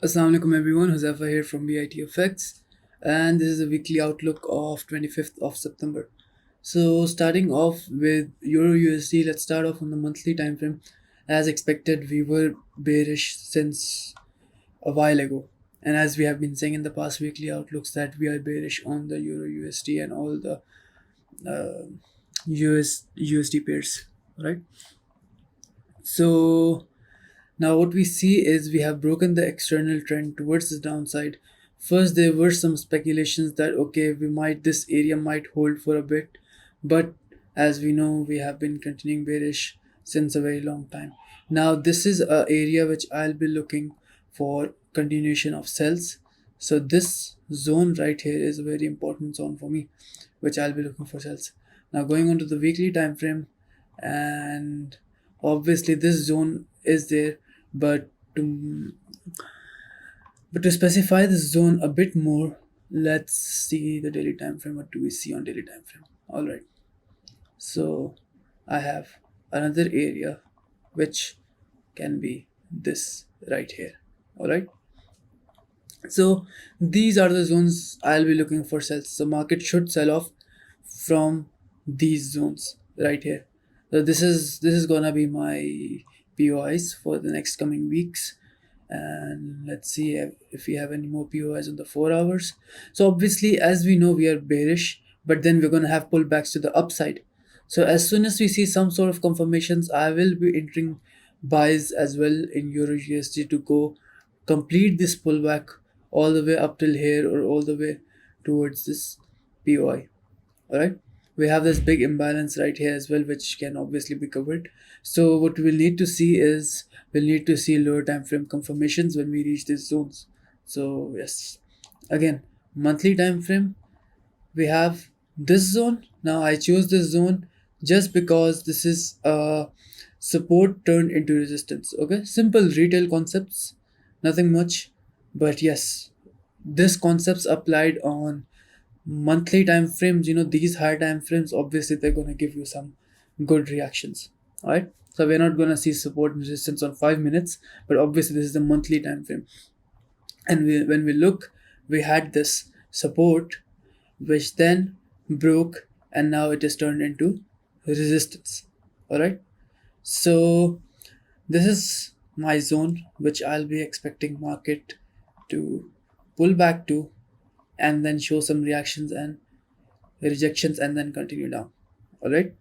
Assalamu alaikum everyone, Huzafa here from BITFX, and this is a weekly outlook of 25th of September. So starting off with Euro USD, let's start off on the monthly time frame. As expected, we were bearish since a while ago, and as we have been saying in the past weekly outlooks that we are bearish on the Euro USD and all the US USD pairs, right? So now, what we see is we have broken the external trend towards the downside. First, there were some speculations that okay, this area might hold for a bit, but as we know, we have been continuing bearish since a very long time. Now, this is a area which I'll be looking for continuation of sells. So this zone right here is a very important zone for me, which I'll be looking for sells. Now, going on to the weekly time frame, and obviously this zone is there, but to specify this zone a bit more, let's see the daily time frame. What do we see on daily time frame? All right, so I have another area which can be this right here. All right, so these are the zones I'll be looking for sells. So market should sell off from these zones right here. So this is gonna be my POIs for the next coming weeks. And let's see if we have any more POIs on the 4 hours. So obviously, as we know, we are bearish, but then we're gonna have pullbacks to the upside. So as soon as we see some sort of confirmations, I will be entering buys as well in Euro USD to go complete this pullback all the way up till here or all the way towards this POI. All right, we have this big imbalance right here as well, which can obviously be covered. So what we'll need to see is we'll need to see lower time frame confirmations when we reach these zones. So yes, again, monthly time frame, we have this zone. Now I chose this zone just because this is support turned into resistance. Okay, simple retail concepts, nothing much, but yes, this concepts applied on monthly time frames. These higher time frames, obviously they're going to give you some good reactions. All right, so we're not going to see support and resistance on 5 minutes, but obviously this is the monthly time frame. And when we look, we had this support which then broke, and now it is turned into resistance. All right, so this is my zone which I'll be expecting market to pull back to, and then show some reactions and rejections and then continue down. All right,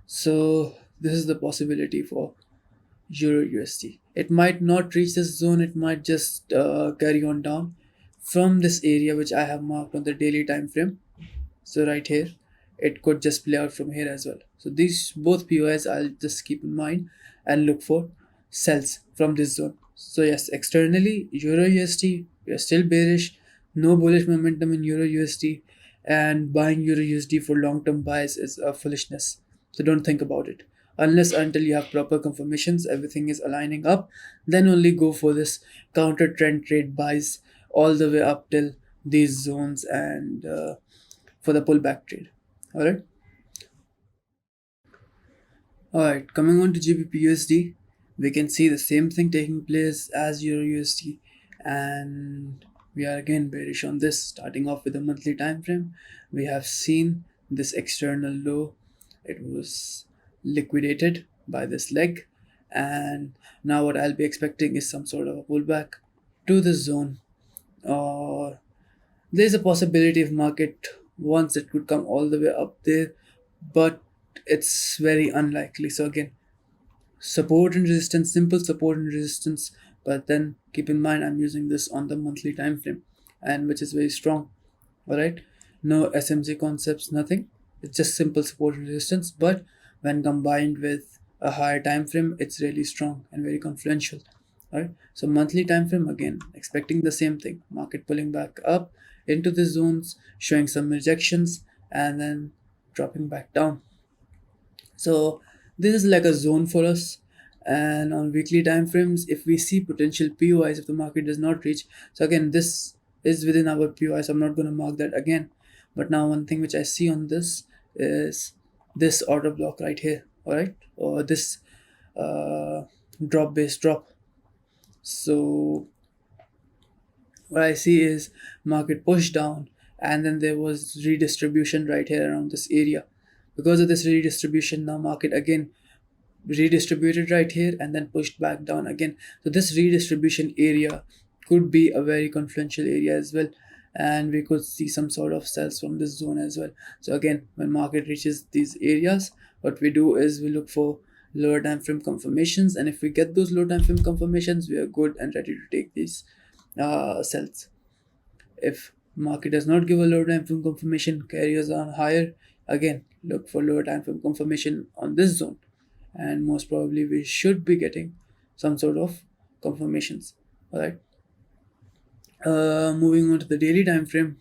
so this is the possibility for Euro USD. It might not reach this zone, it might just carry on down from this area which I have marked on the daily time frame. So right here, it could just play out from here as well. So these both POIs I'll just keep in mind and look for sells from this zone. So yes, externally Euro USD, we are still bearish, no bullish momentum in Euro USD, and buying Euro USD for long-term buys is a foolishness. So don't think about it. Unless until you have proper confirmations, everything is aligning up, then only go for this counter trend trade buys all the way up till these zones and for the pullback trade. All right. All right. Coming on to Gbpusd, we can see the same thing taking place as Euro USD, and we are again bearish on this. Starting off with the monthly time frame, we have seen this external low. It was liquidated by this leg, and now what I'll be expecting is some sort of a pullback to the zone, or there's a possibility if market wants it could come all the way up there, but it's very unlikely. So again, support and resistance, simple support and resistance, but then keep in mind I'm using this on the monthly time frame, and which is very strong. All right, no SMC concepts, nothing. It's just simple support and resistance, but when combined with a higher time frame, it's really strong and very confluential. All right, so monthly time frame, again expecting the same thing, market pulling back up into the zones, showing some rejections, and then dropping back down. So this is like a zone for us. And on weekly time frames, if we see potential POIs, if the market does not reach, so again this is within our POI, so I'm not going to mark that again. But now one thing which I see on this is this order block right here. All right, or this drop based drop. So what I see is market pushed down, and then there was redistribution right here around this area. Because of this redistribution, now market again redistributed right here and then pushed back down again. So this redistribution area could be a very confluential area as well, and we could see some sort of sells from this zone as well. So again, when market reaches these areas, what we do is we look for lower time frame confirmations, and if we get those lower time frame confirmations, we are good and ready to take these sells. If market does not give a lower time frame confirmation, carriers on higher, again look for lower time frame confirmation on this zone, and most probably we should be getting some sort of confirmations. All right. Moving on to the daily time frame.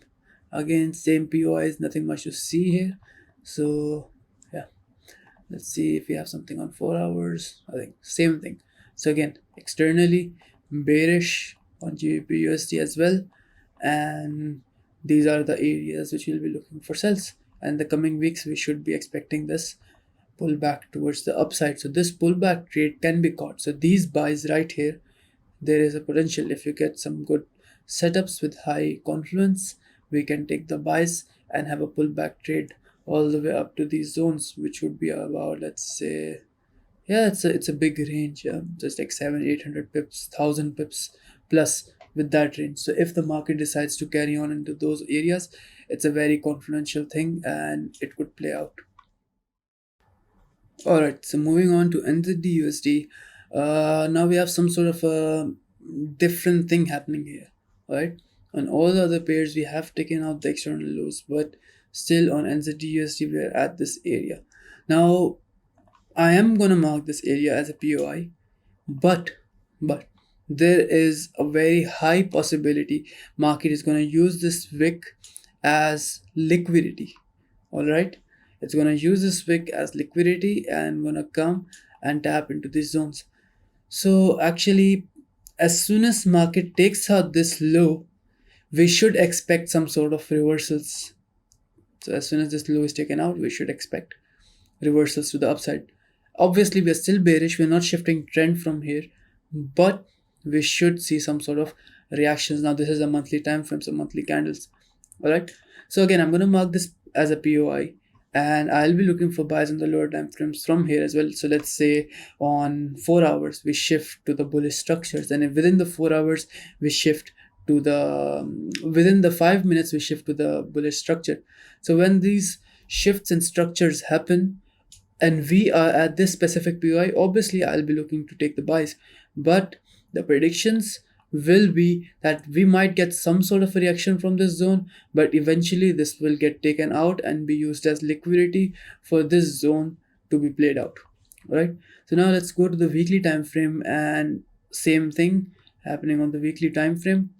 Again, same POIs, nothing much to see here. So yeah, let's see if we have something on 4 hours. I think same thing. So again, externally bearish on GBPUSD as well, and these are the areas which we'll be looking for sells. And the coming weeks we should be expecting this pullback towards the upside. So this pullback trade can be caught. So these buys right here, there is a potential. If you get some good setups with high confluence, we can take the buys and have a pullback trade all the way up to these zones, which would be about, let's say, yeah, it's a big range, yeah, just like 700-800 pips, 1,000 pips plus with that range. So if the market decides to carry on into those areas, it's a very confidential thing and it could play out. All right, so moving on to Nzdusd. Now we have some sort of a different thing happening here. All right, on all the other pairs we have taken out the external lows, but still on Nzdusd we are at this area. Now I am gonna mark this area as a POI, but there is a very high possibility market is gonna use this wick as liquidity. All right, it's gonna use this wick as liquidity and gonna come and tap into these zones. So actually, as soon as market takes out this low, we should expect some sort of reversals. So as soon as this low is taken out, we should expect reversals to the upside. Obviously we are still bearish, we're not shifting trend from here, but we should see some sort of reactions. Now this is a monthly time frame, so monthly candles. All right, so again I'm going to mark this as a POI, and I'll be looking for buys on the lower time frames from here as well. So let's say on 4 hours we shift to the bullish structures, and if within the 4 hours we shift to the within the 5 minutes we shift to the bullish structure. So when these shifts and structures happen and we are at this specific POI, obviously I'll be looking to take the buys, but the predictions will be that we might get some sort of a reaction from this zone, but eventually this will get taken out and be used as liquidity for this zone to be played out. All right, so now let's go to the weekly time frame, and same thing happening on the weekly time frame.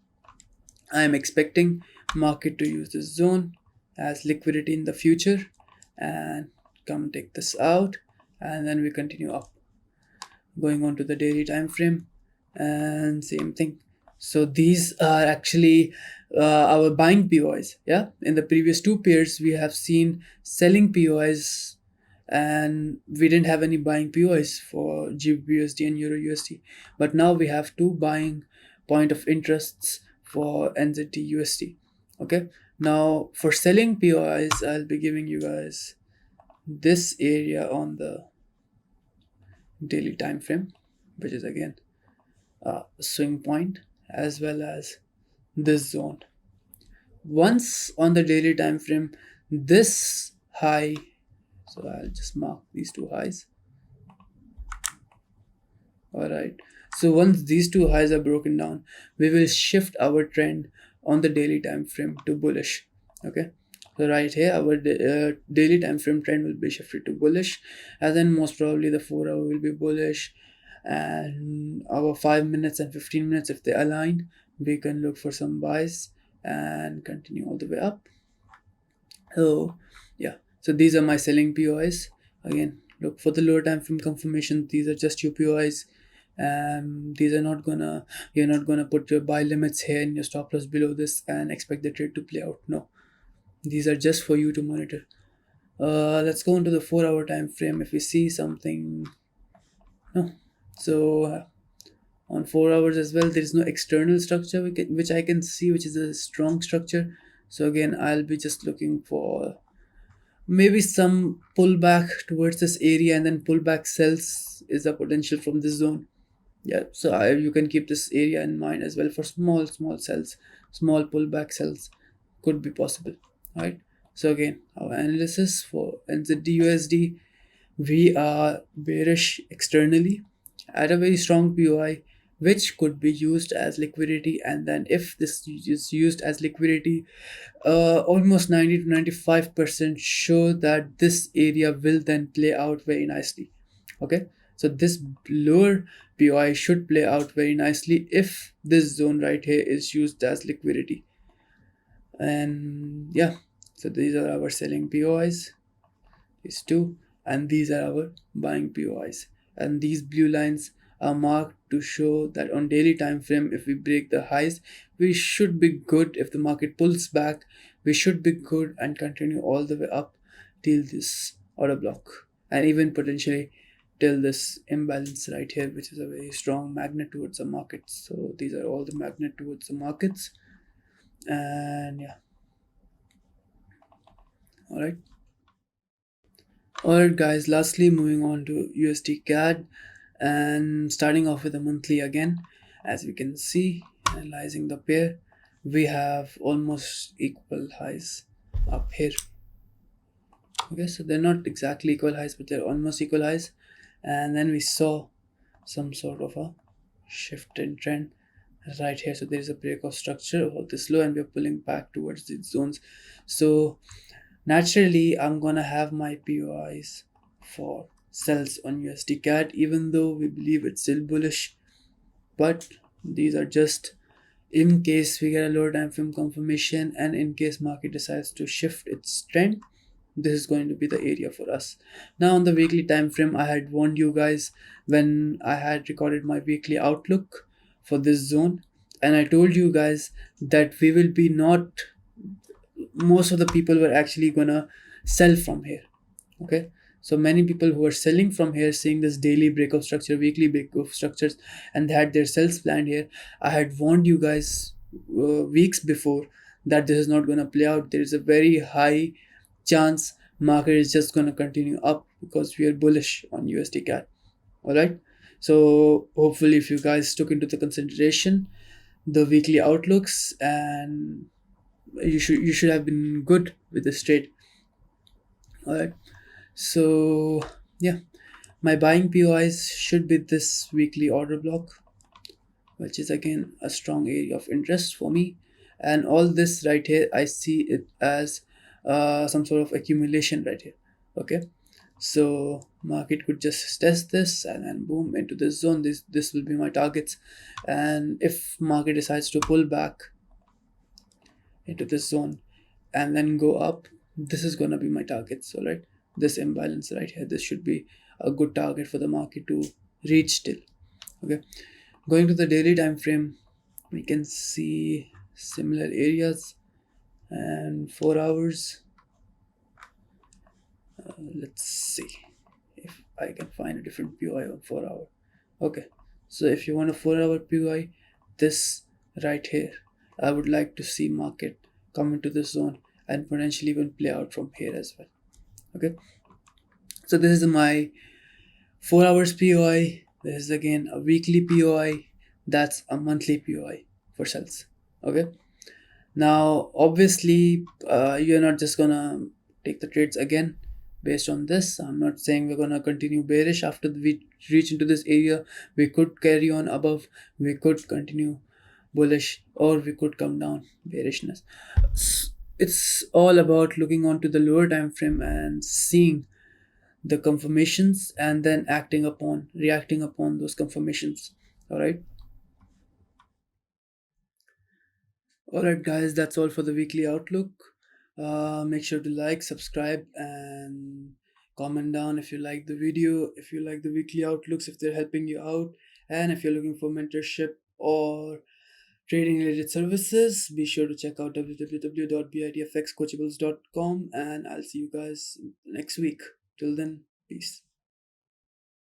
I am expecting market to use this zone as liquidity in the future and come take this out, and then we continue up. Going on to the daily time frame, and same thing. So these are actually our buying POIs. Yeah, in the previous two pairs we have seen selling POIs, and we didn't have any buying POIs for Gbpusd and EURUSD, but now we have two buying point of interests for Nzdusd. Okay, now for selling POIs I'll be giving you guys this area on the daily time frame, which is again a swing point, as well as this zone. Once on the daily time frame, this high, so I'll just mark these two highs. All right, so once these two highs are broken down, we will shift our trend on the daily time frame to bullish. Okay, so right here our daily time frame trend will be shifted to bullish, and then most probably the 4 hour will be bullish, and our 5 minutes and 15 minutes, if they align, we can look for some buys and continue all the way up. So yeah, so these are my selling POIs. Again, look for the lower time frame confirmation. These are just your POIs. These are not gonna, you're not gonna put your buy limits here and your stop loss below this and expect the trade to play out. No, these are just for you to monitor. Let's go into the 4 hour time frame. If we see something, no, so On 4 hours as well, there is no external structure which I can see, which is a strong structure. So again, I'll be just looking for maybe some pullback towards this area, and then pullback sells is a potential from this zone. Yeah, so you can keep this area in mind as well for small cells, small pullback cells could be possible, right? So again, our analysis for NZDUSD, we are bearish externally at a very strong POI, which could be used as liquidity. And then if this is used as liquidity, almost 90 to 95% sure that this area will then play out very nicely. Okay, so this lower POI should play out very nicely if this zone right here is used as liquidity. And yeah, so these are our selling POIs, these two, and these are our buying POIs. And these blue lines are marked to show that on daily time frame, if we break the highs, we should be good. If the market pulls back, we should be good and continue all the way up till this order block, and even potentially till this imbalance right here, which is a very strong magnet towards the markets. So these are all the magnet towards the markets. And yeah, all right. Alright guys, lastly moving on to Usdcad, and starting off with the monthly again. As we can see, analyzing the pair, we have almost equal highs up here. Okay, so they're not exactly equal highs, but they're almost equal highs. And then we saw some sort of a shift in trend right here. So there is a break of structure of this low, and we're pulling back towards these zones. So naturally, I'm gonna have my POIs for sells on USDCAD, even though we believe it's still bullish. But these are just in case we get a lower time frame confirmation, and in case market decides to shift its trend, this is going to be the area for us. Now on the weekly time frame, I had warned you guys when I had recorded my weekly outlook for this zone, and I told you guys that we will be not, most of the people were actually gonna sell from here. Okay, so many people who are selling from here, seeing this daily breakout structure, weekly breakout structures, and they had their sales planned here. I had warned you guys weeks before that this is not going to play out. There is a very high chance market is just going to continue up because we are bullish on USD CAD. All right, so hopefully if you guys took into the consideration the weekly outlooks, and you should have been good with this trade. All right, so yeah, my buying POIs should be this weekly order block, which is again a strong area of interest for me. And all this right here, I see it as some sort of accumulation right here. Okay, so market could just test this and then boom into this zone. This will be my targets. And if market decides to pull back into this zone and then go up, this is gonna be my targets. All right, this imbalance right here, this should be a good target for the market to reach till. Okay, going to the daily time frame, we can see similar areas. And 4 hours, let's see if I can find a different POI on 4 hour. Okay, so if you want a 4 hour POI, this right here, I would like to see market come into this zone and potentially even play out from here as well. Okay, so this is my 4 hours POI. This is again a weekly POI. That's a monthly POI for sales. Okay, now obviously you're not just gonna take the trades again based on this. I'm not saying we're gonna continue bearish after we reach into this area. We could carry on above, we could continue bullish, or we could come down bearishness. It's all about looking onto the lower time frame and seeing the confirmations and then reacting upon those confirmations. All right, guys, that's all for the weekly outlook. Make sure to like, subscribe, and comment down if you like the video, if you like the weekly outlooks, if they're helping you out, and if you're looking for mentorship or trading related services, be sure to check out www.bitfxcoachables.com, and I'll see you guys next week. Till then, peace.